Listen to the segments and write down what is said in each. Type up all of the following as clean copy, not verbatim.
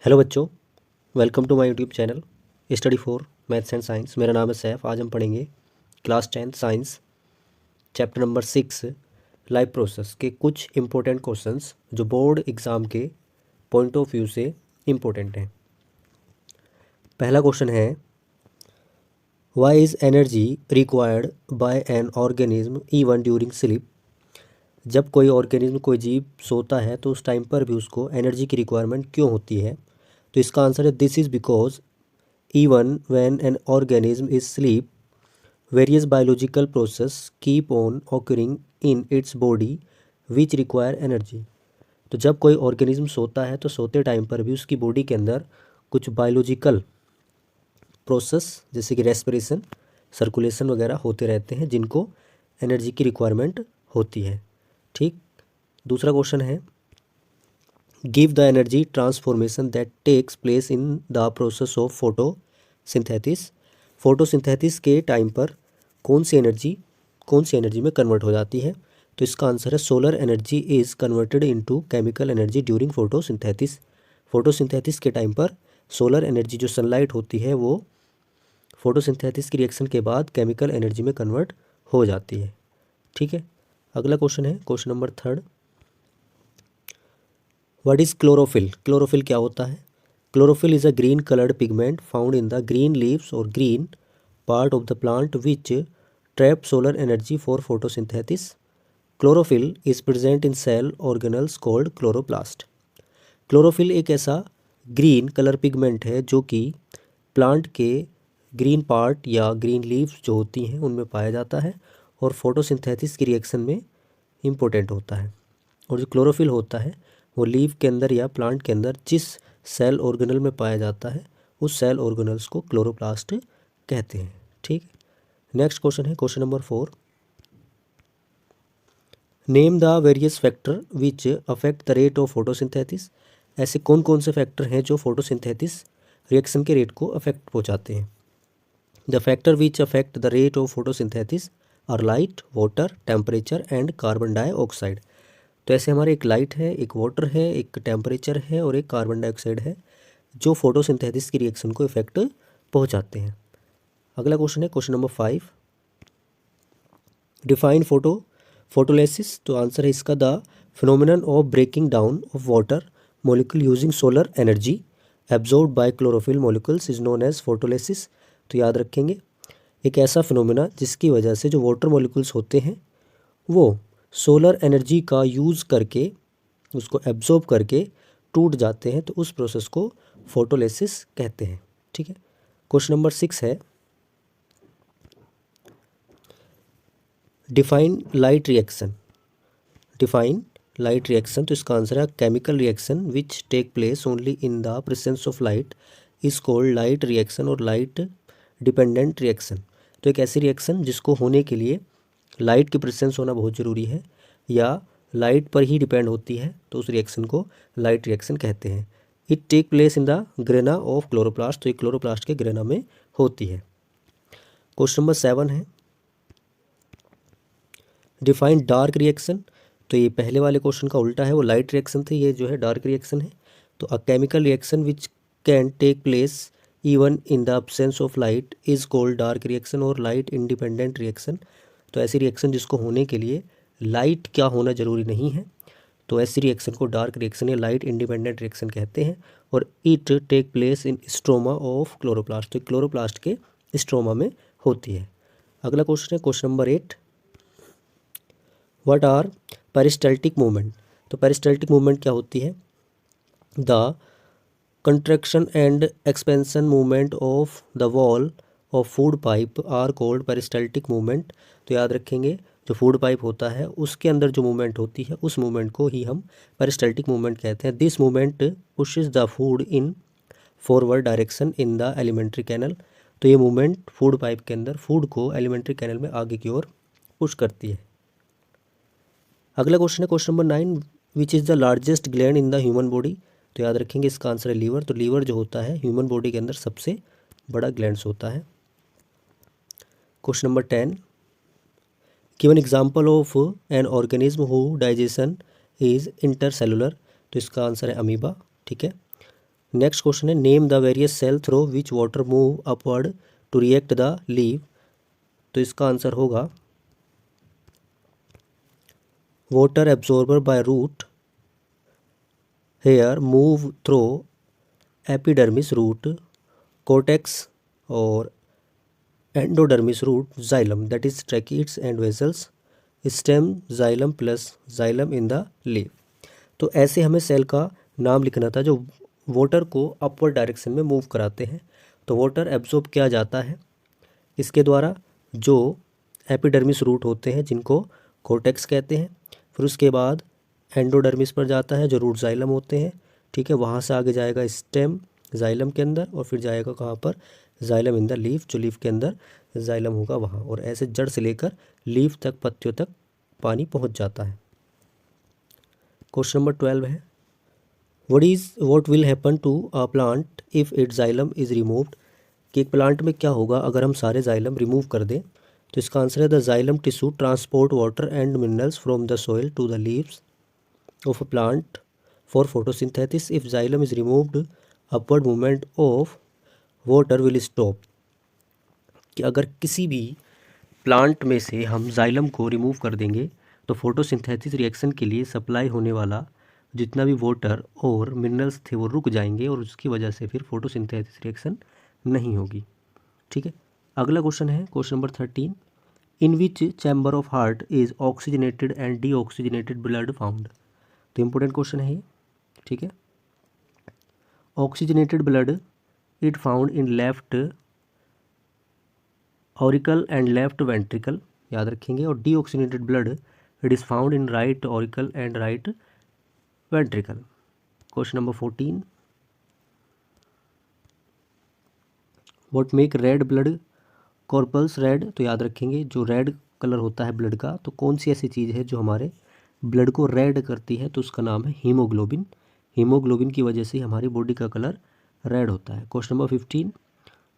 Hello बच्चों, welcome to my YouTube channel study for maths and science. मेरा नाम है सैफ। आज हम पढ़ेंगे class 10th science chapter number 6 life process के कुछ इम्पोर्टेंट क्वेश्चंस जो बोर्ड एग्ज़ाम के पॉइंट ऑफ व्यू से इम्पोर्टेंट हैं। पहला क्वेश्चन है, why is energy required by an organism even during sleep. जब कोई ऑर्गेनिज्म, कोई जीव सोता है तो उस टाइम पर भी उसको एनर्जी की रिक्वायरमेंट क्यों होती है? तो इसका आंसर है, this is because even when an organism is asleep, various biological processes keep on occurring in its body which require energy। तो जब कोई ऑर्गेनिज्म सोता है तो सोते टाइम पर भी उसकी बॉडी के अंदर कुछ बायोलॉजिकल प्रोसेस जैसे कि रेस्पिरेशन, सर्कुलेशन वगैरह होते रहते हैं जिनको एनर्जी की रिक्वायरमेंट होती है। ठीक। दूसरा क्वेश्चन है, give the energy transformation that takes place in the process of photosynthesis. Photosynthesis के टाइम पर कौन सी एनर्जी में कन्वर्ट हो जाती है? तो इसका आंसर है, solar energy is converted into chemical energy during photosynthesis. Photosynthesis के टाइम पर सोलर एनर्जी जो सनलाइट होती है वो फोटोसिंथेसिस की रिएक्शन के बाद केमिकल एनर्जी में कन्वर्ट हो जाती है। ठीक है। अगला क्वेश्चन है question number 3। What is chlorophyll? Chlorophyll क्या होता है? Chlorophyll is a green coloured pigment found in the green leaves और green part of the plant which trap solar energy for photosynthesis. Chlorophyll is present in cell organelles called chloroplast. Chlorophyll एक ऐसा green colour pigment है जो कि plant के green part या green leaves जो होती हैं उनमें पाया जाता है और फोटोसिंथेसिस की रिएक्शन में इम्पोर्टेंट होता है। और जो क्लोरोफिल होता है वो लीव के अंदर या प्लांट के अंदर जिस सेल ऑर्गेनल में पाया जाता है उस सेल ऑर्गेनल्स को क्लोरोप्लास्ट कहते हैं। ठीक। नेक्स्ट क्वेश्चन है question number 4। Name the various factor which affect the rate of photosynthesis. ऐसे कौन कौन से फैक्टर हैं जो फोटोसिंथेसिस रिएक्शन के रेट को अफेक्ट पहुंचाते हैं? The factor which affect the rate of photosynthesis are light, water, temperature and carbon dioxide. तो ऐसे हमारे एक लाइट है, एक वाटर है, एक टेम्परेचर है और एक कार्बन डाइऑक्साइड है जो फोटोसिंथेसिस की रिएक्शन को इफेक्ट पहुंचाते हैं। अगला क्वेश्चन है क्वेश्चन नंबर 5। Define photolysis. तो आंसर है इसका, the phenomenon of breaking down of water molecule using solar energy absorbed by chlorophyll molecules is known as photolysis. तो याद रखेंगे, एक ऐसा फिनोमिना जिसकी वजह से जो वाटर मॉलिक्यूल्स होते हैं वो सोलर एनर्जी का यूज़ करके उसको एब्जॉर्ब करके टूट जाते हैं, तो उस प्रोसेस को फोटोलिसिस कहते हैं। ठीक है। क्वेश्चन नंबर 6 है, define light reaction. Define light reaction. तो इसका आंसर है, chemical reaction which take place only in the presence of light is called light reaction और लाइट डिपेंडेंट रिएक्शन। तो एक ऐसी रिएक्शन जिसको होने के लिए लाइट की प्रेजेंस होना बहुत ज़रूरी है या लाइट पर ही डिपेंड होती है, तो उस रिएक्शन को लाइट रिएक्शन कहते हैं। It take place in the grana of chloroplast. तो ये क्लोरोप्लास्ट के ग्रेना में होती है। क्वेश्चन नंबर 7 है, डिफाइन डार्क रिएक्शन। तो ये पहले वाले क्वेश्चन का उल्टा है, वो लाइट रिएक्शन थी, ये जो है डार्क रिएक्शन है। तो a chemical reaction which can take place even in the absence of light is called dark reaction और लाइट इंडिपेंडेंट रिएक्शन। तो ऐसी रिएक्शन जिसको होने के लिए लाइट क्या होना ज़रूरी नहीं है, तो ऐसी रिएक्शन को डार्क रिएक्शन या लाइट इंडिपेंडेंट रिएक्शन कहते हैं। और it take place in stroma of chloroplast. तो क्लोरोप्लास्ट के स्ट्रोमा में होती है। अगला क्वेश्चन है question number 8। What are peristaltic movement. तो पेरिस्टल्टिक मूवमेंट क्या होती है? The contraction and expansion movement of the wall of food pipe are called peristaltic movement. तो याद रखेंगे, जो फूड पाइप होता है उसके अंदर जो मूवमेंट होती है उस मूवमेंट को ही हम पेरिस्टल्टिक मूवमेंट कहते हैं। This movement pushes the food in forward direction in the alimentary canal. तो ये मूवमेंट फूड पाइप के अंदर फूड को एलिमेंट्री कैनल में आगे की ओर पुश करती है। अगला क्वेश्चन है question number 9। Which is the largest gland in the human body. तो याद रखेंगे इसका आंसर है लीवर। तो लीवर जो होता है ह्यूमन बॉडी के अंदर सबसे बड़ा ग्लैंड्स होता है। Question number 10। Give an example of an organism who digestion is intercellular. तो इसका आंसर है अमीबा। ठीक है। नेक्स्ट क्वेश्चन है name the various cell through which water move upward to react the leave. तो इसका आंसर होगा water absorber by root hair move through epidermis root cortex और endodermis root xylem that is tracheids and vessels stem xylem plus xylem in the leave. तो ऐसे हमें cell का नाम लिखना था जो वाटर को अपवर्ड डायरेक्शन में मूव कराते हैं। तो वाटर एब्जॉर्ब किया जाता है इसके द्वारा जो एपिडर्मिस रूट होते हैं जिनको कोर्टेक्स कहते हैं, फिर उसके बाद एंडोडर्मिस पर जाता है जो रूट जाइलम होते हैं, ठीक है। वहाँ से आगे जाएगा स्टेम जाइलम के अंदर और फिर जाएगा कहाँ पर, जाइलम इन द लीफ, जो लीफ के अंदर जाइलम होगा वहाँ, और ऐसे जड़ से लेकर लीफ तक, पत्तियों तक पानी पहुँच जाता है। क्वेश्चन नंबर 12 है what will happen to a plant if it xylem is removed. कि एक प्लांट में क्या होगा अगर हम सारे जाइलम रिमूव कर दें। तो इसका आंसर है the xylem tissue transport water and minerals from the soil to the leaves of a plant for photosynthesis. If xylem is removed upward movement of water will stop. कि अगर किसी भी plant में से हम जाइलम को remove कर देंगे तो फोटोसिंथेसिस रिएक्शन के लिए सप्लाई होने वाला जितना भी वाटर और मिनरल्स थे वो रुक जाएंगे और उसकी वजह से फिर फोटोसिंथेसिस रिएक्शन नहीं होगी, ठीक है। अगला क्वेश्चन है question number 13 in which chamber of heart is oxygenated and deoxygenated blood found. तो इम्पोर्टेंट क्वेश्चन है ये, ठीक है। Oxygenated blood it found in left auricle and left ventricle, याद रखेंगे, और deoxygenated blood it is found in right auricle and right ventricle. Question number 14 what make red blood corpuscles red. तो याद रखेंगे जो रेड कलर होता है blood का, तो कौन सी ऐसी चीज़ है जो हमारे ब्लड को रेड करती है, तो उसका नाम है हीमोग्लोबिन। हीमोग्लोबिन की वजह से हमारी बॉडी का कलर रेड होता है। Question number 15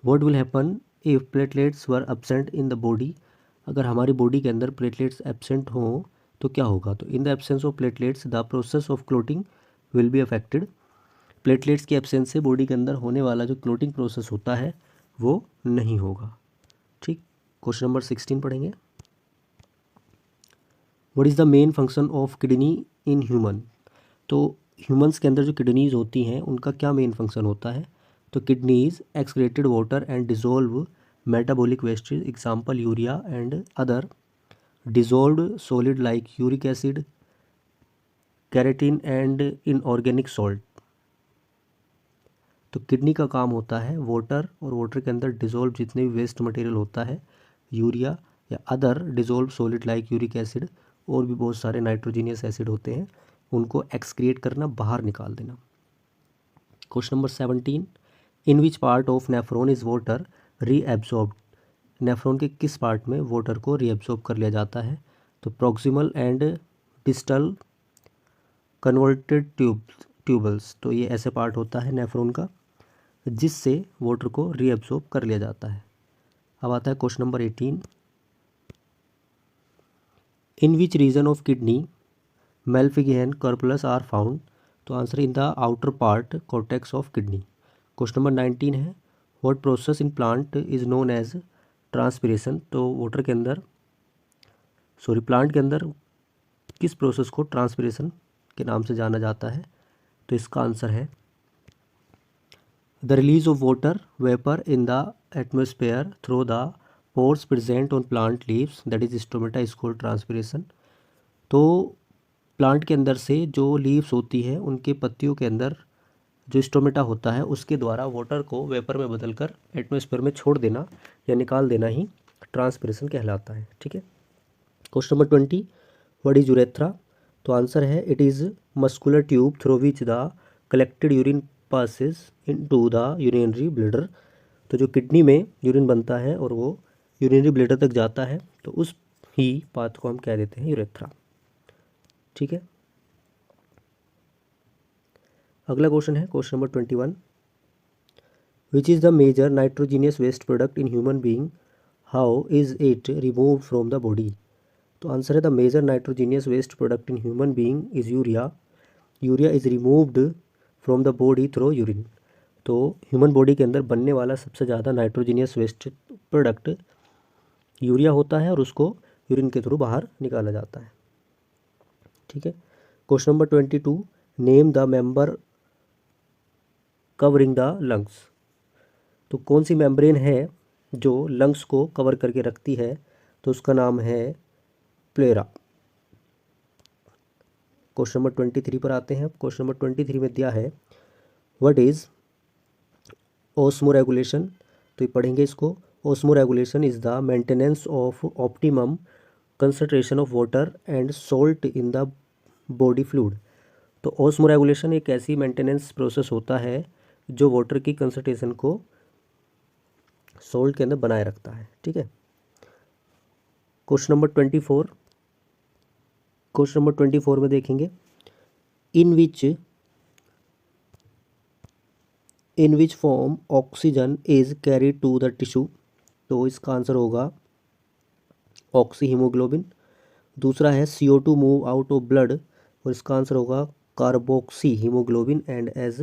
what will happen if platelets were absent in the body. अगर हमारी बॉडी के अंदर प्लेटलेट्स एब्सेंट हों तो क्या होगा। तो in the absence of platelets the process of clotting will be affected. Platelets की एब्सेंस से बॉडी के अंदर होने वाला जो क्लोटिंग प्रोसेस होता है वो नहीं होगा, ठीक। क्वेश्चन नंबर 16 पढ़ेंगे what is the main function of kidney in human. तो ह्यूमंस के अंदर जो किडनीज होती हैं उनका क्या मेन फंक्शन होता है। तो kidneys excreted water and dissolve metabolic wastage example urea and other dissolved solid like uric acid keratin and inorganic salt. तो किडनी का काम होता है वाटर और वाटर के अंदर डिजोल्व जितने भी वेस्ट मटेरियल होता है, यूरिया या other dissolve solid like uric acid, और भी बहुत सारे नाइट्रोजीनियस एसिड होते हैं, उनको एक्सक्रिएट करना, बाहर निकाल देना। Question number 17 in which part of nephron is water reabsorbed. Nephron के किस पार्ट में वाटर को रीएब्जॉर्ब कर लिया जाता है। तो proximal and distal converted tubules. तो ये ऐसे पार्ट होता है नेफ्रॉन का जिससे वाटर को रीएब्जॉर्ब कर लिया जाता है। अब आता है question number 18 in which region of kidney Malpighian corpuscles are found. तो answer in the outer part cortex of kidney. Question number 19 है what process in plant is known as transpiration. तो वाटर के अंदर प्लांट के अंदर किस process को transpiration के नाम से जाना जाता है। तो इसका आंसर है the release of water vapour in the atmosphere through the pores present on plant leaves that is stomata is called transpiration. तो प्लांट के अंदर से जो लीव्स होती है उनके पत्तियों के अंदर जो स्टोमेटा होता है उसके द्वारा वाटर को वेपर में बदलकर एटमोस्फेयर में छोड़ देना या निकाल देना ही ट्रांसपिरेशन कहलाता है, ठीक है। Question number 20 what is urethra. तो आंसर है it is muscular tube through which the collected urine passes into the urinary bladder. तो जो किडनी में यूरिन बनता है और वो यूरिनरी ब्लैडर तक जाता है तो उस ही पाथ को हम कह देते हैं यूरेथ्रा, ठीक है। अगला क्वेश्चन है question number 21 which is the major nitrogenous waste product in human being how is it removed from the body. तो आंसर है the major nitrogenous waste product in human being is urea. Urea is removed from the body through urine. तो human body के अंदर बनने वाला सबसे ज़्यादा nitrogenous waste product urea होता है और उसको यूरिन के थ्रू बाहर निकाला जाता है। ठीक है। Question number 22, name the member covering the lungs. तो कौन सी मेम्ब्रेन है जो लंग्स को कवर करके रखती है, तो उसका नाम है प्लेरा। क्वेश्चन नंबर 23 पर आते हैं। क्वेश्चन नंबर 23 में दिया है व्हाट इज ओस्मोरेगुलेशन। तो ये पढ़ेंगे इसको। Osmoregulation is the maintenance of optimum concentration of water and salt in the body fluid. तो ओस्मोरेगुलेशन एक ऐसी मेंटेनेंस प्रोसेस होता है जो वाटर की कंसंट्रेशन को सॉल्ट के अंदर बनाए रखता है। ठीक है। क्वेश्चन नंबर 24, क्वेश्चन नंबर 24 में देखेंगे in which form oxygen is carried to the tissue. तो इसका आंसर होगा ऑक्सी हीमोग्लोबिन। दूसरा है CO2 move out of blood, और इसका आंसर होगा carboxy haemoglobin and as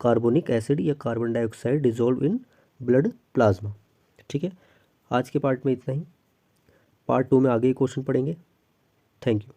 carbonic acid या carbon dioxide dissolve in blood plasma. ठीक है। आज के पार्ट में इतना ही। पार्ट 2 में आगे क्वेश्चन पढ़ेंगे। Thank you.